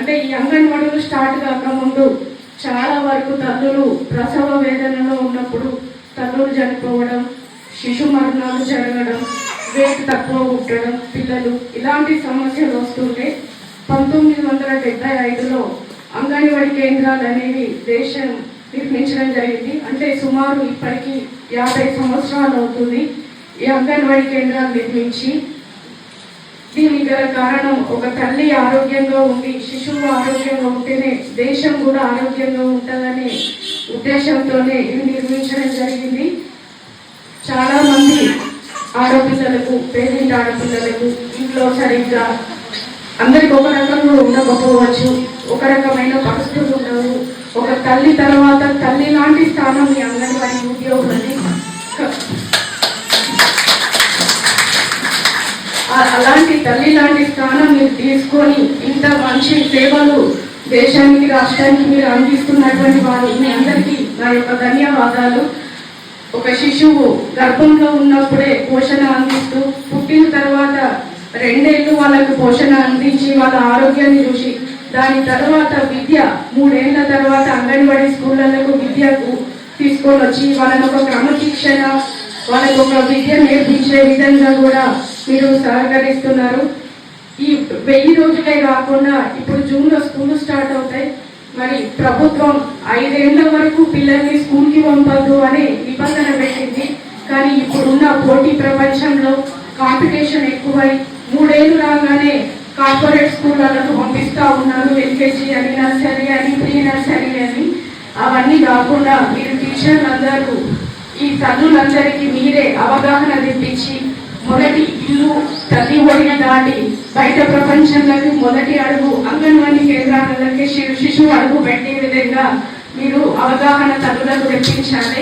అంటే ఈ అంగన్వాడీలు స్టార్ట్ కాకముందు చాలా వరకు తల్లులు ప్రసవ వేదనలో ఉన్నప్పుడు తల్లులు చనిపోవడం, శిశు మరణాలు జరగడం, వెయిట్ తక్కువ పుట్టడం, పిల్లలు ఇలాంటి సమస్యలు వస్తుంటే 1975లో అంగన్వాడీ కేంద్రాలు అనేవి దేశం నిర్మించడం జరిగింది. అంటే సుమారు ఇప్పటికీ 50 సంవత్సరాలు అవుతుంది ఈ అంగన్వాడీ కేంద్రాలు నిర్మించి. దీనికి గల కారణం ఒక తల్లి ఆరోగ్యంగా ఉండి శిశువు ఆరోగ్యంగా ఉంటేనే దేశం కూడా ఆరోగ్యంగా ఉంటుందనే ఉద్దేశంతోనే ఇది నిర్మించడం జరిగింది. చాలా మంది ఆడపిల్లలకు, పేదింటి ఆడపిల్లలకు ఇంట్లో సరిగ్గా అందరికి ఒక రకంగా ఉండకపోవచ్చు, ఒక రకమైన పరిస్థితులు ఉండవు. ఒక తల్లి తర్వాత తల్లి లాంటి స్థానం ఈ అంగన్వాడీ ఉద్యోగులని. అలాంటి తల్లి లాంటి స్థానం మీరు తీసుకొని ఇంత మంచి సేవలు దేశానికి, రాష్ట్రానికి మీరు అందిస్తున్నటువంటి వారు మీ అందరికీ నా యొక్క ధన్యవాదాలు. ఒక శిశువు గర్భంలో ఉన్నప్పుడే పోషణ అందిస్తూ, పుట్టిన తర్వాత 2 ఏళ్ళు వాళ్ళకు పోషణ అందించి వాళ్ళ ఆరోగ్యాన్ని చూసి, దాని తర్వాత విద్య 3 ఏళ్ల తర్వాత అంగన్వాడీ స్కూళ్ళకు విద్యకు తీసుకొని వచ్చి వాళ్ళని ఒక క్రమశిక్షణ, వాళ్ళకు ఒక విద్య నేర్పించే విధంగా కూడా మీరు సహకరిస్తున్నారు. ఈ 1000 రోజులే కాకుండా ఇప్పుడు జూన్లో స్కూల్ స్టార్ట్ అవుతాయి. మరి ప్రభుత్వం 5 ఏళ్ల వరకు పిల్లల్ని స్కూల్కి పంపద్దు అనే నిబంధన పెట్టింది. కానీ ఇప్పుడున్న పోటీ ప్రపంచంలో కాంపిటీషన్ ఎక్కువై 3 ఏళ్ళు రాగానే కార్పొరేట్ స్కూళ్ళకు పంపిస్తూ ఉన్నారు. ఎల్కేజీ అని, నర్సరీ అని, ప్రీ నర్సరీ అని. అవన్నీ కాకుండా మీరు టీచర్లందరూ ఈ తల్లులందరికీ మీరే అవగాహన తెప్పించి మొదటి ఇల్లు తల్లి ఒడిని దాటి బయట ప్రపంచంలోకి మొదటి అడుగు అంగన్వాడీ కేంద్రాలకి శిశువు అడుగు పెట్టే విధంగా మీరు అవగాహన తల్లులకు తెప్పించాలి.